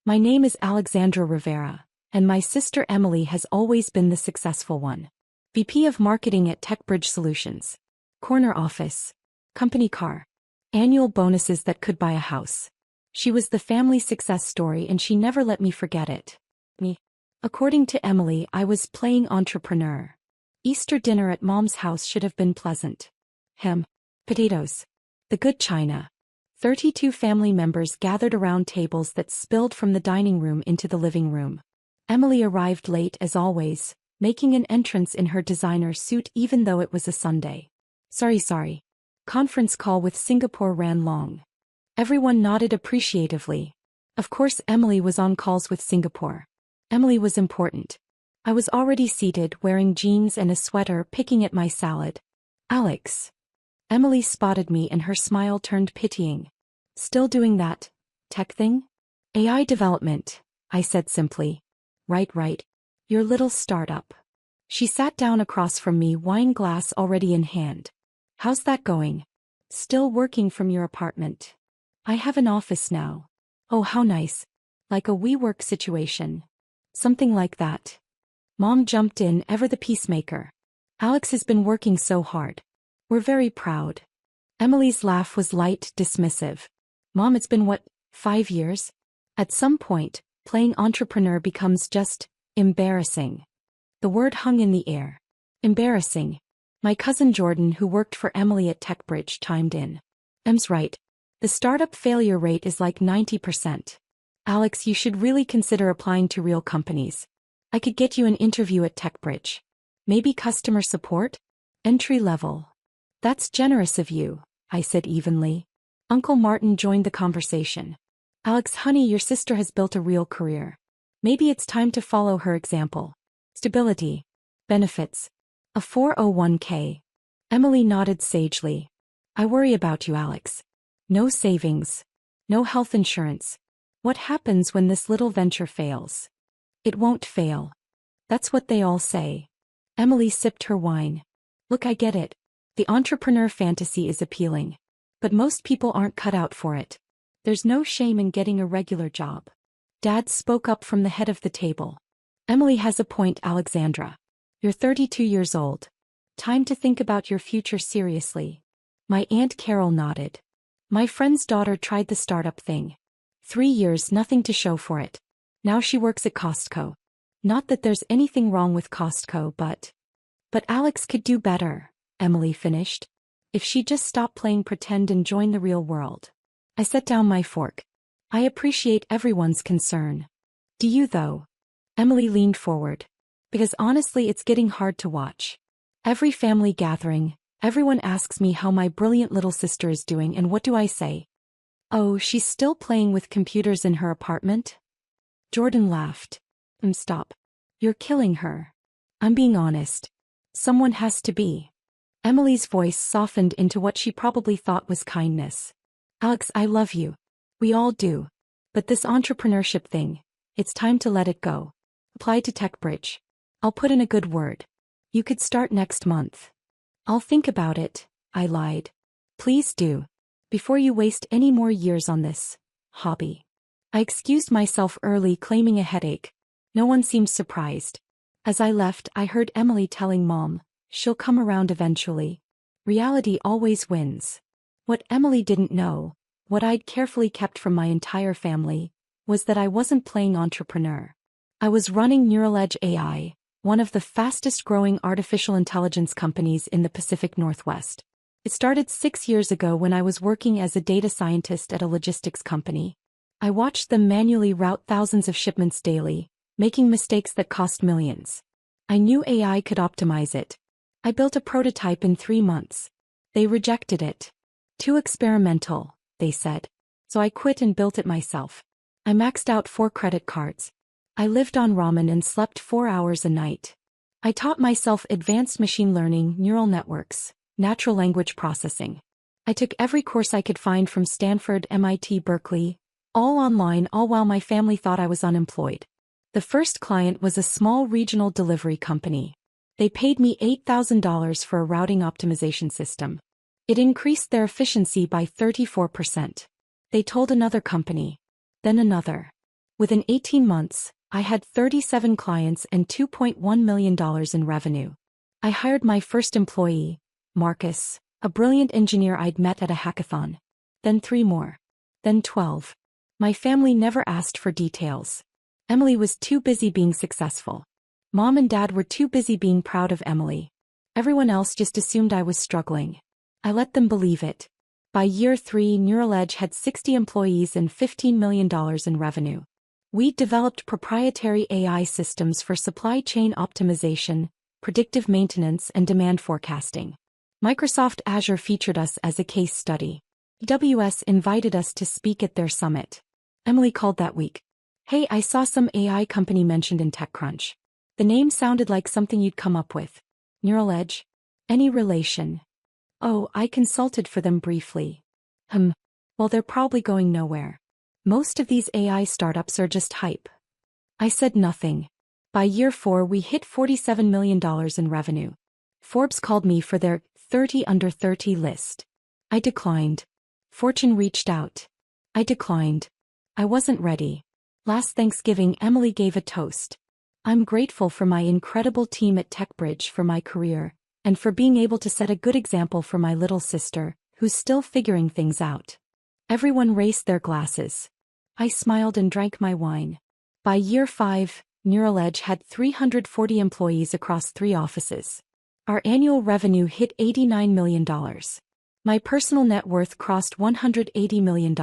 My name is Alexandra Rivera, and my sister Emily has always been the successful one. VP of Marketing at TechBridge Solutions. Corner office. Company car. Annual bonuses that could buy a house. She was the family success story and she never let me forget it. Me. According to Emily, I was playing entrepreneur. Easter dinner at mom's house should have been pleasant. Ham. Potatoes. The good china. 32 family members gathered around tables that spilled from the dining room into the living room. Emily arrived late as always, making an entrance in her designer suit even though it was a Sunday. Sorry. Conference call with Singapore ran long. Everyone nodded appreciatively. Of course Emily was on calls with Singapore. Emily was important. I was already seated wearing jeans and a sweater picking at my salad. Alex. Emily spotted me and her smile turned pitying. Still doing that tech thing? AI development, I said simply. Right. Your little startup. She sat down across from me, wine glass already in hand. How's that going? Still working from your apartment? I have an office now. Oh, how nice. Like a WeWork situation. Something like that. Mom jumped in, ever the peacemaker. Alex has been working so hard. We're very proud. Emily's laugh was light, dismissive. Mom, it's been 5 years? At some point, playing entrepreneur becomes just embarrassing. The word hung in the air. Embarrassing. My cousin Jordan, who worked for Emily at TechBridge, chimed in. Em's right. The startup failure rate is like 90%. Alex, you should really consider applying to real companies. I could get you an interview at TechBridge. Maybe customer support? Entry level. That's generous of you, I said evenly. Uncle Martin joined the conversation. Alex, honey, your sister has built a real career. Maybe it's time to follow her example. Stability. Benefits. A 401k. Emily nodded sagely. I worry about you, Alex. No savings. No health insurance. What happens when this little venture fails? It won't fail. That's what they all say. Emily sipped her wine. Look, I get it. The entrepreneur fantasy is appealing. But most people aren't cut out for it. There's no shame in getting a regular job. Dad spoke up from the head of the table. Emily has a point, Alexandra. You're 32 years old. Time to think about your future seriously. My Aunt Carol nodded. My friend's daughter tried the startup thing. 3 years, nothing to show for it. Now she works at Costco. Not that there's anything wrong with Costco, but Alex could do better, Emily finished. If she just stopped playing pretend and joined the real world. I set down my fork. I appreciate everyone's concern. Do you though? Emily leaned forward. Because honestly, it's getting hard to watch. Every family gathering, everyone asks me how my brilliant little sister is doing, and what do I say? Oh, she's still playing with computers in her apartment? Jordan laughed. Stop. You're killing her. I'm being honest. Someone has to be. Emily's voice softened into what she probably thought was kindness. Alex, I love you. We all do. But this entrepreneurship thing, it's time to let it go. Apply to TechBridge. I'll put in a good word. You could start next month. I'll think about it, I lied. Please do. Before you waste any more years on this hobby. I excused myself early, claiming a headache. No one seemed surprised. As I left, I heard Emily telling Mom, she'll come around eventually. Reality always wins. What Emily didn't know, what I'd carefully kept from my entire family, was that I wasn't playing entrepreneur. I was running Neuraledge AI, one of the fastest growing artificial intelligence companies in the Pacific Northwest. It started 6 years ago when I was working as a data scientist at a logistics company. I watched them manually route thousands of shipments daily, making mistakes that cost millions. I knew AI could optimize it. I built a prototype in 3 months. They rejected it. Too experimental, they said. So I quit and built it myself. I maxed out 4 credit cards. I lived on ramen and slept 4 hours a night. I taught myself advanced machine learning, neural networks, natural language processing. I took every course I could find from Stanford, MIT, Berkeley, all online, all while my family thought I was unemployed. The first client was a small regional delivery company. They paid me $8,000 for a routing optimization system. It increased their efficiency by 34%. They told another company. Then another. Within 18 months, I had 37 clients and $2.1 million in revenue. I hired my first employee, Marcus, a brilliant engineer I'd met at a hackathon. Then 3 more. Then 12. My family never asked for details. Emily was too busy being successful. Mom and Dad were too busy being proud of Emily. Everyone else just assumed I was struggling. I let them believe it. By year 3, Neural Edge had 60 employees and $15 million in revenue. We developed proprietary AI systems for supply chain optimization, predictive maintenance, and demand forecasting. Microsoft Azure featured us as a case study. AWS invited us to speak at their summit. Emily called that week. "Hey, I saw some AI company mentioned in TechCrunch. The name sounded like something you'd come up with. Neural Edge? Any relation?" "Oh, I consulted for them briefly." Well, they're probably going nowhere. Most of these AI startups are just hype." I said nothing. By year 4, we hit $47 million in revenue. Forbes called me for their 30 under 30 list. I declined. Fortune reached out. I declined. I wasn't ready. Last Thanksgiving, Emily gave a toast. "I'm grateful for my incredible team at TechBridge for my career, and for being able to set a good example for my little sister, who's still figuring things out." Everyone raised their glasses. I smiled and drank my wine. By year 5, Neural Edge had 340 employees across 3 offices. Our annual revenue hit $89 million. My personal net worth crossed $180 million.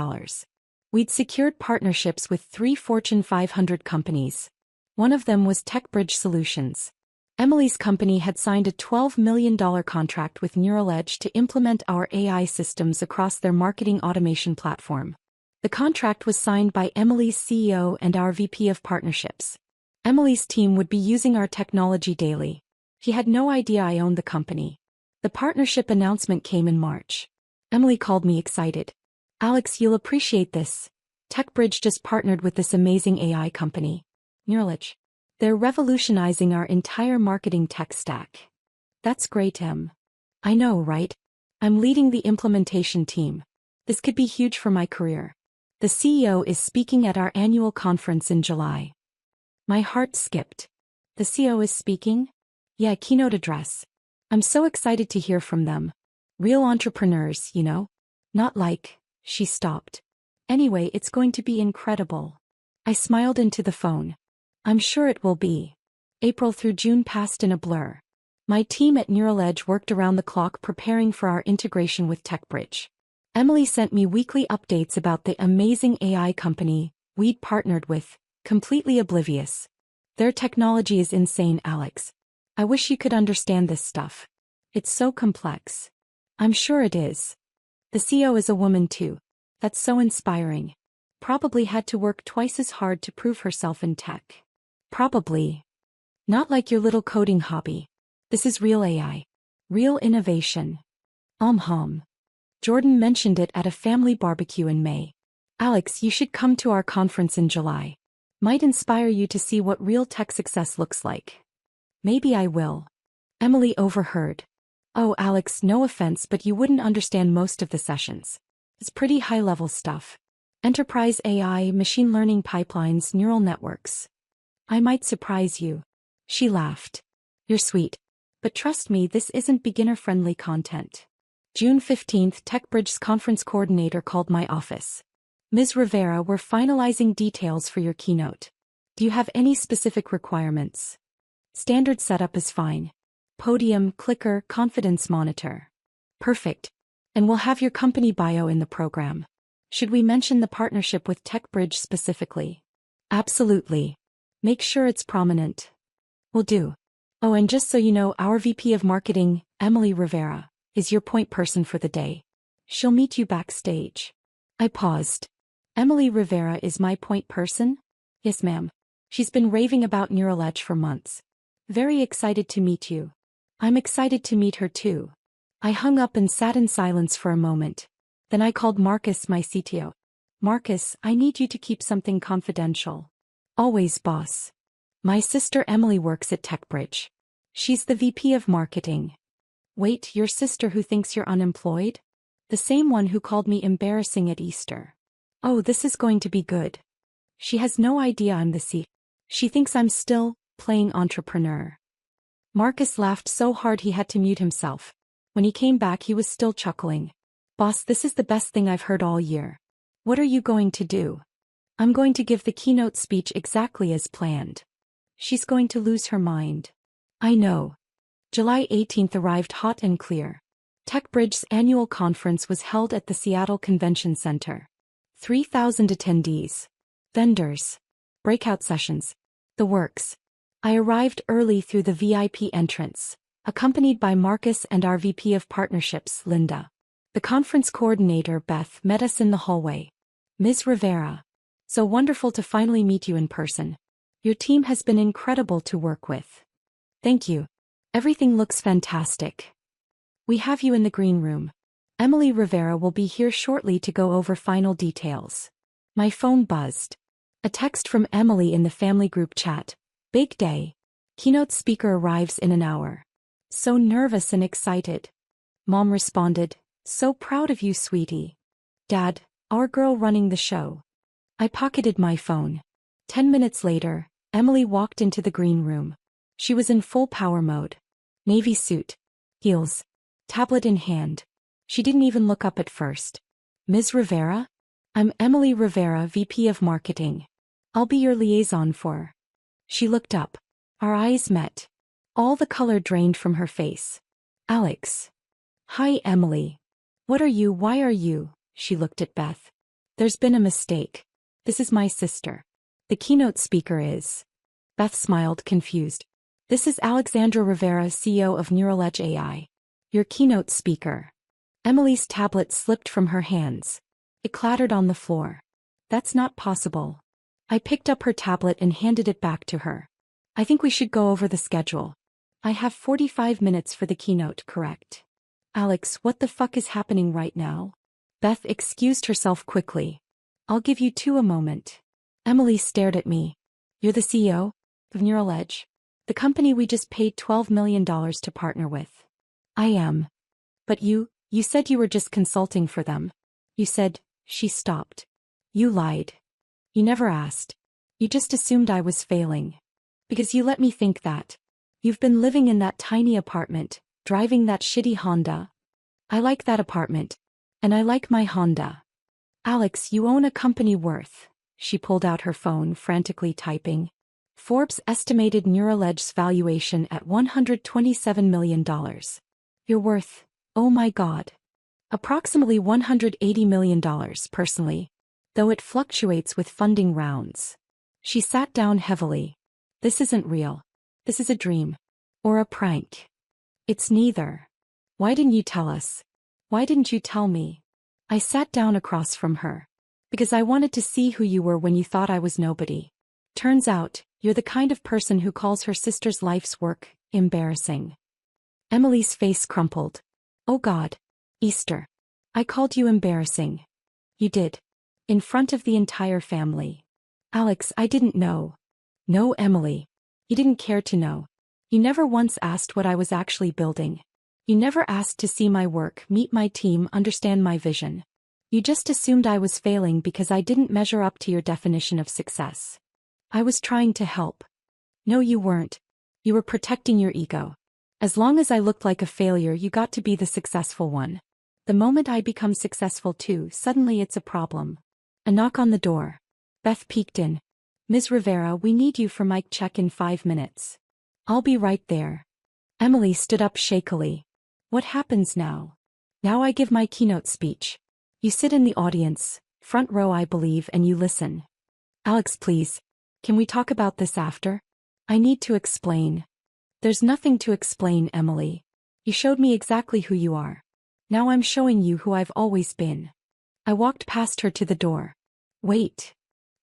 We'd secured partnerships with 3 Fortune 500 companies. One of them was TechBridge Solutions. Emily's company had signed a $12 million contract with Neural Edge to implement our AI systems across their marketing automation platform. The contract was signed by Emily's CEO and our VP of Partnerships. Emily's team would be using our technology daily. He had no idea I owned the company. The partnership announcement came in March. Emily called me excited. "Alex, you'll appreciate this. TechBridge just partnered with this amazing AI company, Neural Edge. They're revolutionizing our entire marketing tech stack." "That's great, Em." "I know, right? I'm leading the implementation team. This could be huge for my career. The CEO is speaking at our annual conference in July." My heart skipped. "The CEO is speaking?" "Yeah, keynote address. I'm so excited to hear from them. Real entrepreneurs, you know? Not like..." She stopped. "Anyway, it's going to be incredible." I smiled into the phone. "I'm sure it will be." April through June passed in a blur. My team at Neural Edge worked around the clock preparing for our integration with TechBridge. Emily sent me weekly updates about the amazing AI company we'd partnered with, completely oblivious. "Their technology is insane, Alex. I wish you could understand this stuff. It's so complex." "I'm sure it is." "The CEO is a woman too. That's so inspiring. Probably had to work twice as hard to prove herself in tech." "Probably. Not like your little coding hobby. This is real AI. Real innovation." Jordan mentioned it at a family barbecue in May. "Alex, you should come to our conference in July. Might inspire you to see what real tech success looks like." "Maybe I will." Emily overheard. "Oh, Alex, no offense, but you wouldn't understand most of the sessions. It's pretty high-level stuff. Enterprise AI, machine learning pipelines, neural networks. I might surprise you." She laughed. "You're sweet. But trust me, this isn't beginner-friendly content." June 15th, TechBridge's conference coordinator called my office. "Ms. Rivera, we're finalizing details for your keynote. Do you have any specific requirements?" "Standard setup is fine. Podium, clicker, confidence monitor." "Perfect. And we'll have your company bio in the program. Should we mention the partnership with TechBridge specifically?" "Absolutely. Make sure it's prominent." "Will do. Oh, and just so you know, our VP of Marketing, Emily Rivera, is your point person for the day. She'll meet you backstage." I paused. "Emily Rivera is my point person?" "Yes, ma'am. She's been raving about Neural Edge for months. Very excited to meet you." "I'm excited to meet her too." I hung up and sat in silence for a moment. Then I called Marcus, my CTO. "Marcus, I need you to keep something confidential." "Always, boss." "My sister Emily works at TechBridge. She's the VP of Marketing." "Wait, your sister who thinks you're unemployed?" "The same one who called me embarrassing at Easter." "Oh, this is going to be good." She has no idea I'm the C. She thinks I'm still playing entrepreneur. Marcus laughed so hard he had to mute himself. When he came back he was still chuckling. Boss, this is the best thing I've heard all year. What are you going to do? I'm going to give the keynote speech exactly as planned. She's going to lose her mind. I know. July 18th arrived hot and clear. TechBridge's annual conference was held at the Seattle Convention Center. 3,000 attendees. Vendors. Breakout sessions. The works. I arrived early through the VIP entrance, accompanied by Marcus and our VP of Partnerships, Linda. The conference coordinator, Beth, met us in the hallway. Ms. Rivera. So wonderful to finally meet you in person. Your team has been incredible to work with. Thank you. Everything looks fantastic. We have you in the green room. Emily Rivera will be here shortly to go over final details. My phone buzzed. A text from Emily in the family group chat. Big day. Keynote speaker arrives in an hour. So nervous and excited. Mom responded, so proud of you, sweetie. Dad, our girl running the show. I pocketed my phone. 10 minutes later, Emily walked into the green room. She was in full power mode. Navy suit. Heels. Tablet in hand. She didn't even look up at first. Ms. Rivera? I'm Emily Rivera, VP of Marketing. I'll be your liaison for. She looked up. Our eyes met. All the color drained from her face. Alex. Hi, Emily. What are you? Why are you? She looked at Beth. There's been a mistake. This is my sister. The keynote speaker is. Beth smiled, confused. This is Alexandra Rivera, CEO of Neural Edge AI. Your keynote speaker. Emily's tablet slipped from her hands. It clattered on the floor. That's not possible. I picked up her tablet and handed it back to her. I think we should go over the schedule. I have 45 minutes for the keynote, correct? Alex, what the fuck is happening right now? Beth excused herself quickly. I'll give you a moment. Emily stared at me. You're the CEO of Neural Edge, the company we just paid $12 million to partner with. I am. But you said you were just consulting for them. You said, she stopped. You lied. You never asked. You just assumed I was failing. Because you let me think that. You've been living in that tiny apartment, driving that shitty Honda. I like that apartment. And I like my Honda. Alex, you own a company worth. She pulled out her phone, frantically typing. Forbes estimated Neural Edge's valuation at $127 million. You're worth, oh my God. Approximately $180 million personally, though it fluctuates with funding rounds. She sat down heavily. This isn't real. This is a dream. Or a prank. It's neither. Why didn't you tell us? Why didn't you tell me? I sat down across from her. Because I wanted to see who you were when you thought I was nobody. Turns out, you're the kind of person who calls her sister's life's work embarrassing. Emily's face crumpled. Oh God. Easter. I called you embarrassing. You did. In front of the entire family. Alex, I didn't know. No, Emily. You didn't care to know. You never once asked what I was actually building. You never asked to see my work, meet my team, understand my vision. You just assumed I was failing because I didn't measure up to your definition of success. I was trying to help. No, you weren't. You were protecting your ego. As long as I looked like a failure, you got to be the successful one. The moment I become successful too, suddenly it's a problem. A knock on the door. Beth peeked in. Ms. Rivera, we need you for mic check in 5 minutes. I'll be right there. Emily stood up shakily. What happens now? Now I give my keynote speech. You sit in the audience, front row I believe, and you listen. Alex, please. Can we talk about this after? I need to explain. There's nothing to explain, Emily. You showed me exactly who you are. Now I'm showing you who I've always been. I walked past her to the door. Wait.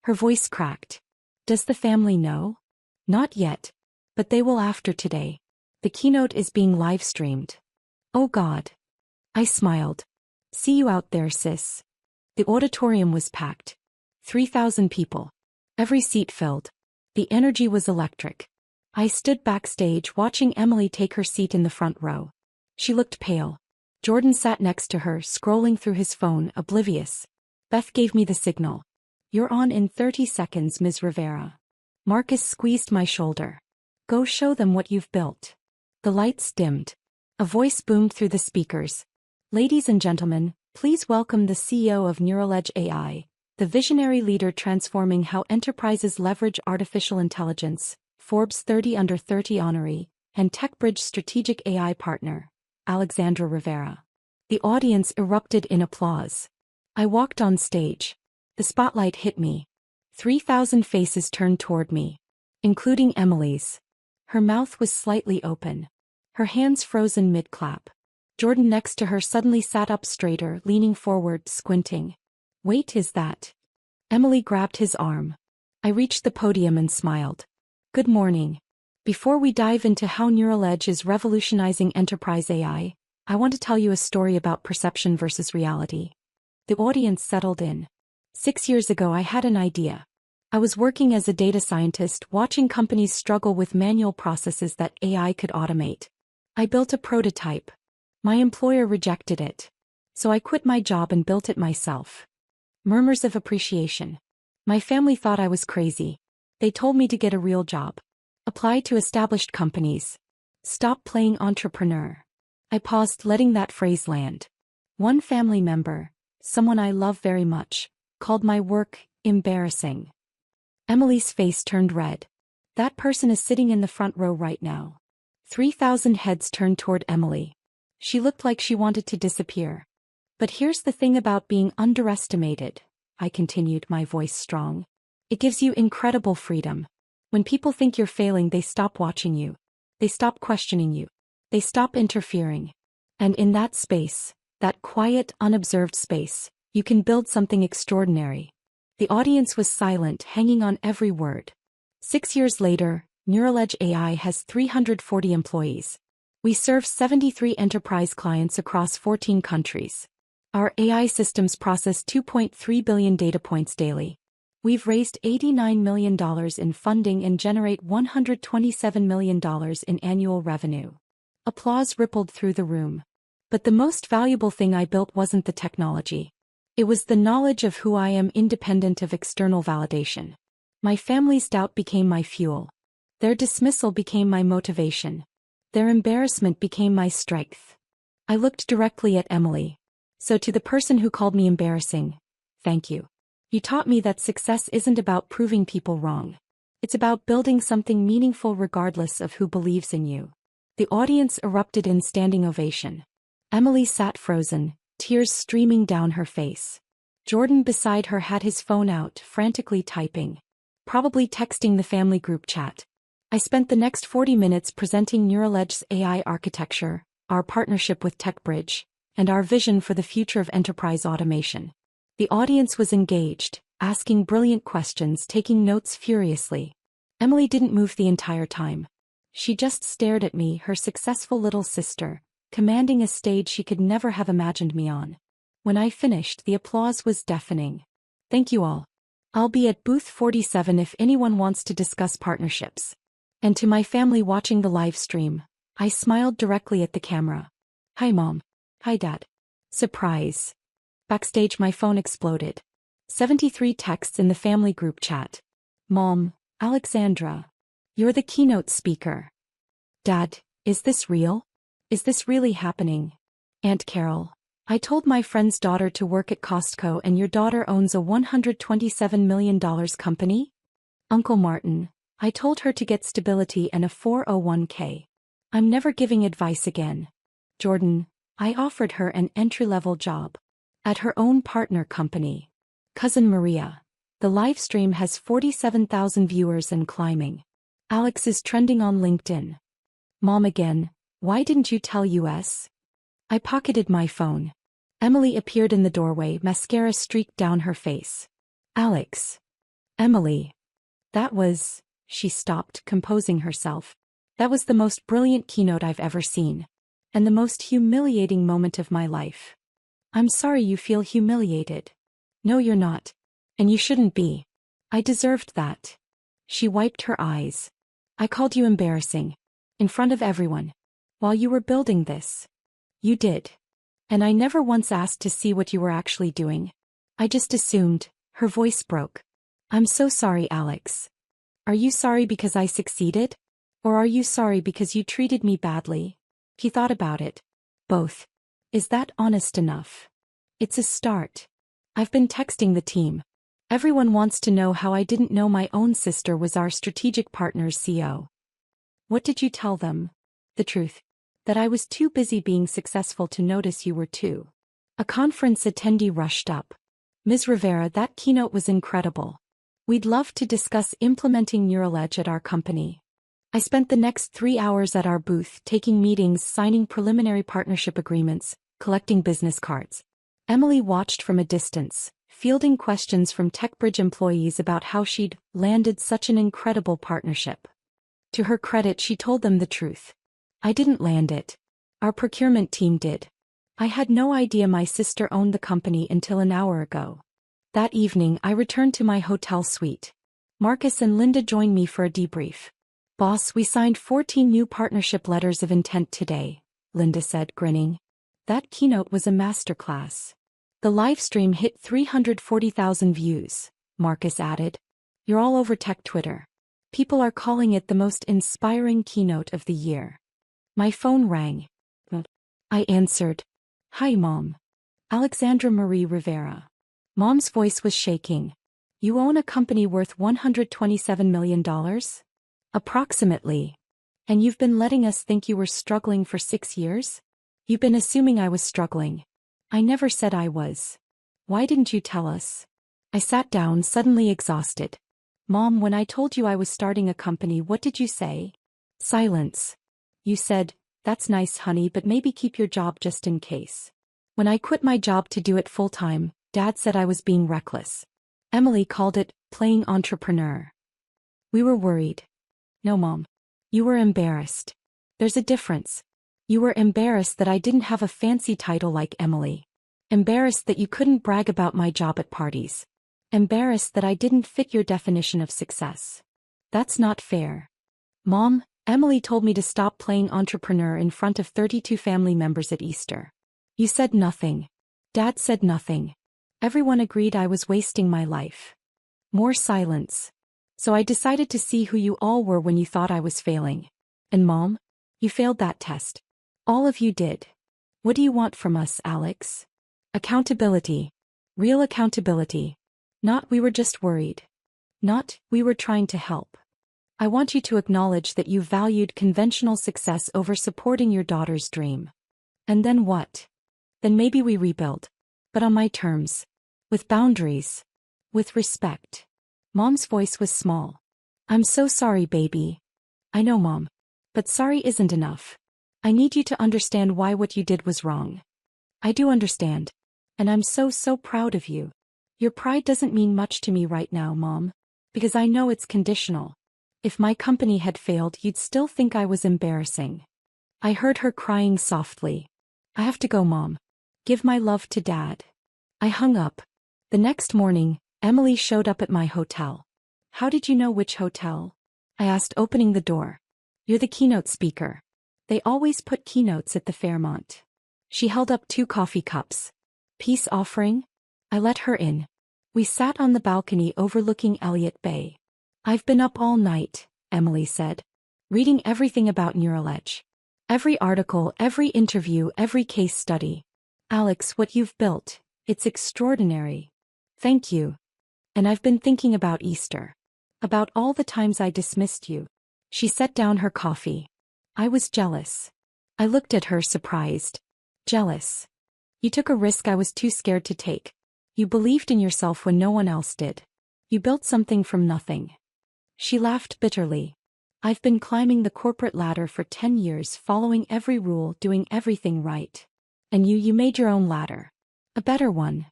Her voice cracked. Does the family know? Not yet. But they will after today. The keynote is being live-streamed. Oh God. I smiled. See you out there, sis. The auditorium was packed. 3,000 people. Every seat filled. The energy was electric. I stood backstage watching Emily take her seat in the front row. She looked pale. Jordan sat next to her, scrolling through his phone, oblivious. Beth gave me the signal. You're on in 30 seconds, Ms. Rivera. Marcus squeezed my shoulder. Go show them what you've built. The lights dimmed. A voice boomed through the speakers. Ladies and gentlemen, please welcome the CEO of Neural-Edge AI, the visionary leader transforming how enterprises leverage artificial intelligence, Forbes 30 Under 30 honoree, and TechBridge strategic AI partner, Alexandra Rivera. The audience erupted in applause. I walked on stage. The spotlight hit me. 3,000 faces turned toward me, including Emily's. Her mouth was slightly open. Her hands frozen mid-clap. Jordan next to her suddenly sat up straighter, leaning forward, squinting. Wait, is that? Emily grabbed his arm. I reached the podium and smiled. Good morning. Before we dive into how Neural-Edge is revolutionizing enterprise AI, I want to tell you a story about perception versus reality. The audience settled in. 6 years ago I had an idea. I was working as a data scientist watching companies struggle with manual processes that AI could automate. I built a prototype. My employer rejected it. So I quit my job and built it myself. Murmurs of appreciation. My family thought I was crazy. They told me to get a real job. Apply to established companies. Stop playing entrepreneur. I paused, letting that phrase land. One family member, someone I love very much, called my work embarrassing. Emily's face turned red. That person is sitting in the front row right now. 3,000 heads turned toward Emily. She looked like she wanted to disappear. But here's the thing about being underestimated, I continued, my voice strong. It gives you incredible freedom. When people think you're failing, they stop watching you. They stop questioning you. They stop interfering. And in that space, that quiet, unobserved space, you can build something extraordinary. The audience was silent, hanging on every word. 6 years later, Neural-Edge AI has 340 employees. We serve 73 enterprise clients across 14 countries. Our AI systems process 2.3 billion data points daily. We've raised $89 million in funding and generate $127 million in annual revenue. Applause rippled through the room. But the most valuable thing I built wasn't the technology. It was the knowledge of who I am, independent of external validation. My family's doubt became my fuel. Their dismissal became my motivation. Their embarrassment became my strength. I looked directly at Emily. So to the person who called me embarrassing, thank you. You taught me that success isn't about proving people wrong. It's about building something meaningful regardless of who believes in you. The audience erupted in standing ovation. Emily sat frozen, tears streaming down her face. Jordan beside her had his phone out, frantically typing. Probably texting the family group chat. I spent the next 40 minutes presenting Neural-Edge's AI architecture, our partnership with TechBridge, and our vision for the future of enterprise automation. The audience was engaged, asking brilliant questions, taking notes furiously. Emily didn't move the entire time. She just stared at me, her successful little sister, commanding a stage she could never have imagined me on. When I finished, the applause was deafening. Thank you all. I'll be at booth 47 if anyone wants to discuss partnerships. And to my family watching the live stream, I smiled directly at the camera. Hi Mom. Hi Dad. Surprise. Backstage my phone exploded. 73 texts in the family group chat. Mom, Alexandra. You're the keynote speaker. Dad, is this real? Is this really happening? Aunt Carol, I told my friend's daughter to work at Costco and your daughter owns a $127 million company? Uncle Martin, I told her to get stability and a 401k. I'm never giving advice again. Jordan, I offered her an entry-level job. At her own partner company. Cousin Maria. The live stream has 47,000 viewers and climbing. Alex is trending on LinkedIn. Mom again, why didn't you tell us? I pocketed my phone. Emily appeared in the doorway, mascara streaked down her face. Alex. Emily. That was, she stopped, composing herself. That was the most brilliant keynote I've ever seen. And the most humiliating moment of my life. I'm sorry you feel humiliated. No, you're not. And you shouldn't be. I deserved that. She wiped her eyes. I called you embarrassing. In front of everyone. While you were building this. You did. And I never once asked to see what you were actually doing. I just assumed, Her voice broke. I'm so sorry, Alex. Are you sorry because I succeeded? Or are you sorry because you treated me badly? He thought about it. Both. Is that honest enough? It's a start. I've been texting the team. Everyone wants to know how I didn't know my own sister was our strategic partner's CEO. What did you tell them? The truth. That I was too busy being successful to notice you were too. A conference attendee rushed up. Ms. Rivera, that keynote was incredible. We'd love to discuss implementing NeuralEdge at our company. I spent the next 3 hours at our booth taking meetings, signing preliminary partnership agreements, collecting business cards. Emily watched from a distance, fielding questions from TechBridge employees about how she'd landed such an incredible partnership. To her credit, she told them the truth. I didn't land it. Our procurement team did. I had no idea my sister owned the company until an hour ago. That evening, I returned to my hotel suite. Marcus and Linda joined me for a debrief. Boss, we signed 14 new partnership letters of intent today, Linda said, grinning. That keynote was a masterclass. The live stream hit 340,000 views, Marcus added. You're all over tech Twitter. People are calling it the most inspiring keynote of the year. My phone rang. I answered. Hi, Mom. Alexandra Marie Rivera. Mom's voice was shaking. You own a company worth $127 million? Approximately. And you've been letting us think you were struggling for 6 years? You've been assuming I was struggling. I never said I was. Why didn't you tell us? I sat down, suddenly exhausted. Mom, when I told you I was starting a company, what did you say? Silence. You said, that's nice, honey, but maybe keep your job just in case. When I quit my job to do it full-time, Dad said I was being reckless. Emily called it playing entrepreneur. We were worried. No, Mom. You were embarrassed. There's a difference. You were embarrassed that I didn't have a fancy title like Emily. Embarrassed that you couldn't brag about my job at parties. Embarrassed that I didn't fit your definition of success. That's not fair. Mom, Emily told me to stop playing entrepreneur in front of 32 family members at Easter. You said nothing. Dad said nothing. Everyone agreed I was wasting my life. More silence. So I decided to see who you all were when you thought I was failing. And Mom, you failed that test. All of you did. What do you want from us, Alex? Accountability. Real accountability. Not we were just worried. Not we were trying to help. I want you to acknowledge that you valued conventional success over supporting your daughter's dream. And then what? Then maybe we rebuild. But on my terms. With boundaries. With respect. Mom's voice was small. I'm so sorry, baby. I know, Mom. But sorry isn't enough. I need you to understand why what you did was wrong. I do understand. And I'm so proud of you. Your pride doesn't mean much to me right now, Mom. Because I know it's conditional. If my company had failed, you'd still think I was embarrassing. I heard her crying softly. I have to go, Mom. Give my love to Dad. I hung up. The next morning, Emily showed up at my hotel. How did you know which hotel? I asked, opening the door. You're the keynote speaker. They always put keynotes at the Fairmont. She held up 2 coffee cups. Peace offering? I let her in. We sat on the balcony overlooking Elliott Bay. I've been up all night, Emily said. Reading everything about NeuralEdge. Every article, every interview, every case study. Alex, what you've built, it's extraordinary. Thank you. And I've been thinking about Easter. About all the times I dismissed you. She set down her coffee. I was jealous. I looked at her, surprised. Jealous. You took a risk I was too scared to take. You believed in yourself when no one else did. You built something from nothing. She laughed bitterly. I've been climbing the corporate ladder for 10 years, following every rule, doing everything right. And you made your own ladder. A better one.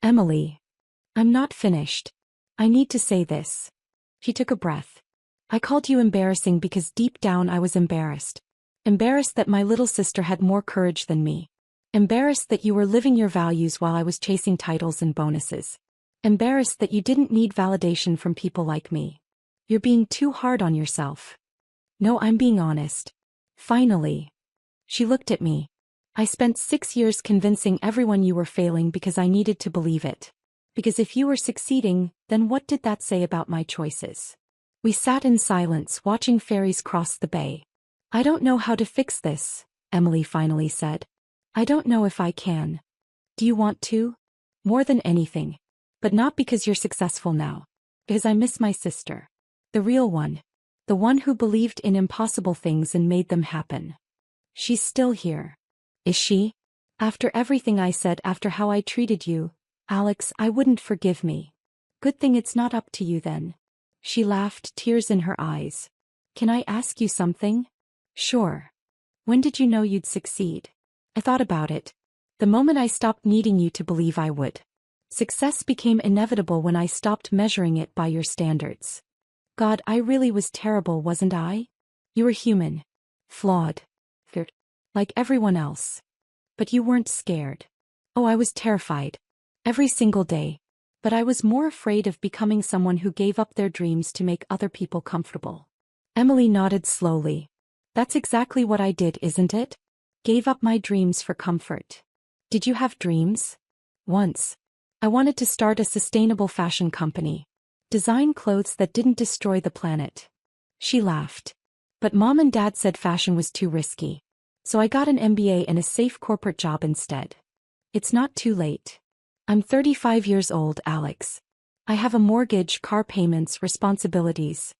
Emily. I'm not finished. I need to say this. She took a breath. I called you embarrassing because deep down I was embarrassed. Embarrassed that my little sister had more courage than me. Embarrassed that you were living your values while I was chasing titles and bonuses. Embarrassed that you didn't need validation from people like me. You're being too hard on yourself. No, I'm being honest. Finally. She looked at me. I spent 6 years convincing everyone you were failing because I needed to believe it. Because if you were succeeding, then what did that say about my choices? We sat in silence watching ferries cross the bay. I don't know how to fix this, Emily finally said. I don't know if I can. Do you want to? More than anything. But not because you're successful now. Because I miss my sister. The real one. The one who believed in impossible things and made them happen. She's still here. Is she? After everything I said, after how I treated you, Alex, I wouldn't forgive me. Good thing it's not up to you then. She laughed, tears in her eyes. Can I ask you something? Sure. When did you know you'd succeed? I thought about it. The moment I stopped needing you to believe I would. Success became inevitable when I stopped measuring it by your standards. God, I really was terrible, wasn't I? You were human. Flawed. Like everyone else. But you weren't scared. Oh, I was terrified. Every single day. But I was more afraid of becoming someone who gave up their dreams to make other people comfortable. Emily nodded slowly. That's exactly what I did, isn't it? Gave up my dreams for comfort. Did you have dreams? Once. I wanted to start a sustainable fashion company. Design clothes that didn't destroy the planet. She laughed. But Mom and Dad said fashion was too risky. So I got an MBA and a safe corporate job instead. It's not too late. I'm 35 years old, Alex. I have a mortgage, car payments, responsibilities.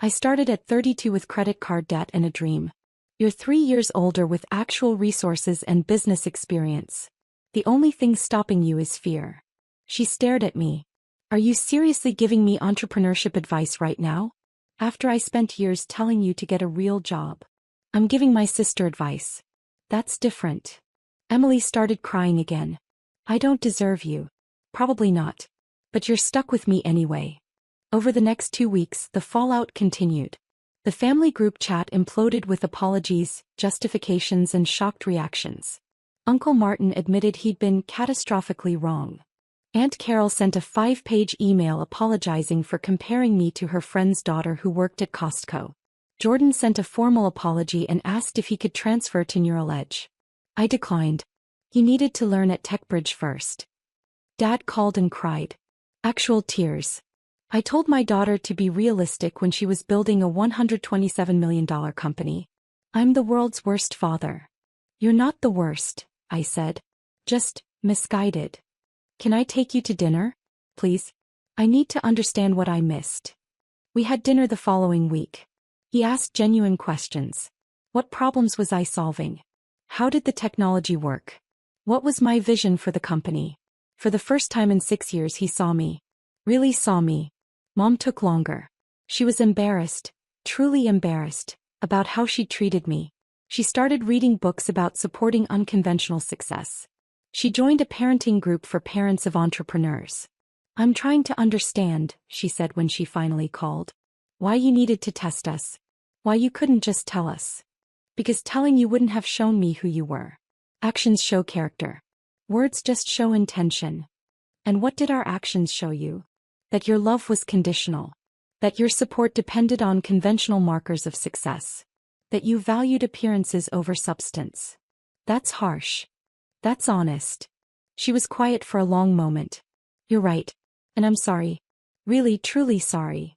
I started at 32 with credit card debt and a dream. You're 3 years older with actual resources and business experience. The only thing stopping you is fear. She stared at me. Are you seriously giving me entrepreneurship advice right now? After I spent years telling you to get a real job. I'm giving my sister advice. That's different. Emily started crying again. I don't deserve you. Probably not. But you're stuck with me anyway. Over the next 2 weeks, the fallout continued. The family group chat imploded with apologies, justifications, and shocked reactions. Uncle Martin admitted he'd been catastrophically wrong. Aunt Carol sent a 5-page email apologizing for comparing me to her friend's daughter who worked at Costco. Jordan sent a formal apology and asked if he could transfer to Neural Edge. I declined. He needed to learn at TechBridge first. Dad called and cried. Actual tears. I told my daughter to be realistic when she was building a $127 million company. I'm the world's worst father. You're not the worst, I said. Just misguided. Can I take you to dinner? Please? I need to understand what I missed. We had dinner the following week. He asked genuine questions. What problems was I solving? How did the technology work? What was my vision for the company? For the first time in 6 years he saw me. Really saw me. Mom took longer. She was embarrassed, truly embarrassed, about how she treated me. She started reading books about supporting unconventional success. She joined a parenting group for parents of entrepreneurs. I'm trying to understand, she said when she finally called. Why you needed to test us. Why you couldn't just tell us. Because telling you wouldn't have shown me who you were. Actions show character. Words just show intention. And what did our actions show you? That your love was conditional. That your support depended on conventional markers of success. That you valued appearances over substance. That's harsh. That's honest. She was quiet for a long moment. You're right. And I'm sorry. Really, truly sorry.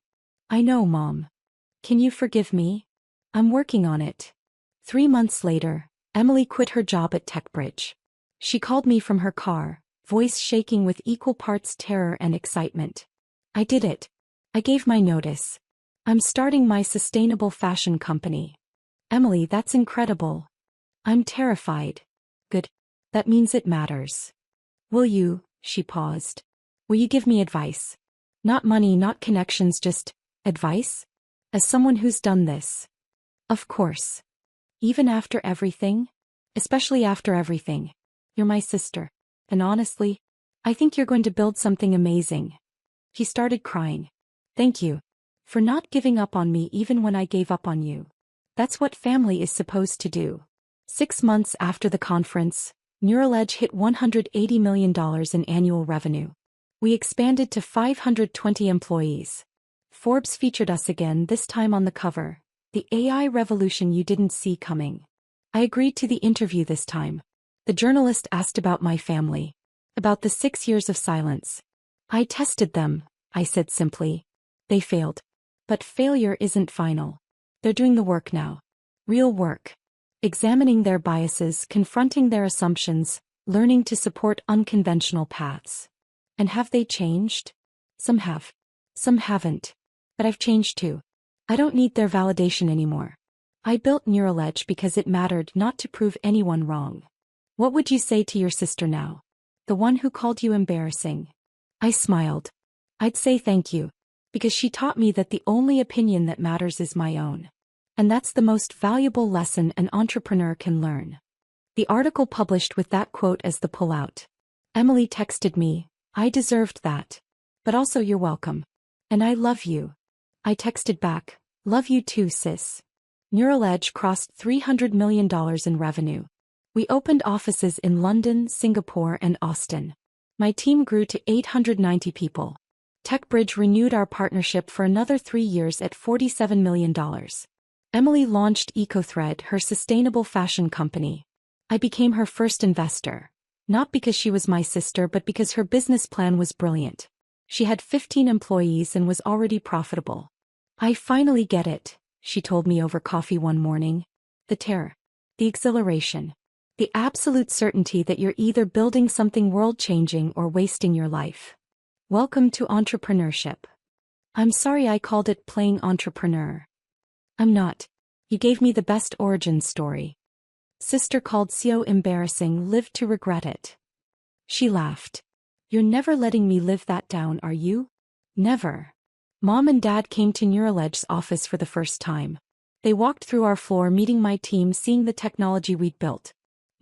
I know, Mom. Can you forgive me? I'm working on it. 3 months later, Emily quit her job at TechBridge. She called me from her car, voice shaking with equal parts terror and excitement. I did it. I gave my notice. I'm starting my sustainable fashion company. Emily, that's incredible. I'm terrified. Good. That means it matters. Will you, she paused. Will you give me advice? Not money, not connections, just advice? As someone who's done this. Of course. Even after everything? Especially after everything. You're my sister. And honestly, I think you're going to build something amazing. He started crying. Thank you. For not giving up on me even when I gave up on you. That's what family is supposed to do. 6 months after the conference, Neural Edge hit $180 million in annual revenue. We expanded to 520 employees. Forbes featured us again, this time on the cover. The AI revolution you didn't see coming. I agreed to the interview this time. The journalist asked about my family. About the 6 years of silence. I tested them, I said simply. They failed. But failure isn't final. They're doing the work now. Real work. Examining their biases, confronting their assumptions, learning to support unconventional paths. And have they changed? Some have. Some haven't. But I've changed too. I don't need their validation anymore. I built Neural Edge because it mattered, not to prove anyone wrong. What would you say to your sister now? The one who called you embarrassing? I smiled. I'd say thank you. Because she taught me that the only opinion that matters is my own. And that's the most valuable lesson an entrepreneur can learn. The article published with that quote as the pullout. Emily texted me, I deserved that. But also you're welcome. And I love you. I texted back, love you too, sis. Neural Edge crossed $300 million in revenue. We opened offices in London, Singapore, and Austin. My team grew to 890 people. TechBridge renewed our partnership for another 3 years at $47 million. Emily launched EcoThread, her sustainable fashion company. I became her first investor. Not because she was my sister, but because her business plan was brilliant. She had 15 employees and was already profitable. I finally get it, she told me over coffee one morning. The terror. The exhilaration. The absolute certainty that you're either building something world-changing or wasting your life. Welcome to entrepreneurship. I'm sorry I called it playing entrepreneur. I'm not. You gave me the best origin story. Sister called so embarrassing, lived to regret it. She laughed. You're never letting me live that down, are you? Never. Mom and Dad came to Neural Edge's office for the first time. They walked through our floor, meeting my team, seeing the technology we'd built.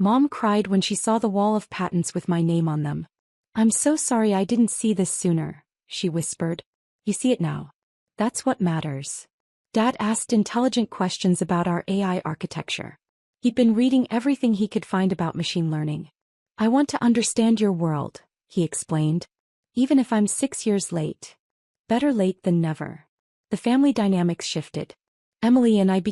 Mom cried when she saw the wall of patents with my name on them. I'm so sorry I didn't see this sooner, she whispered. You see it now. That's what matters. Dad asked intelligent questions about our AI architecture. He'd been reading everything he could find about machine learning. I want to understand your world, he explained. Even if I'm 6 years late. Better late than never. The family dynamics shifted. Emily and I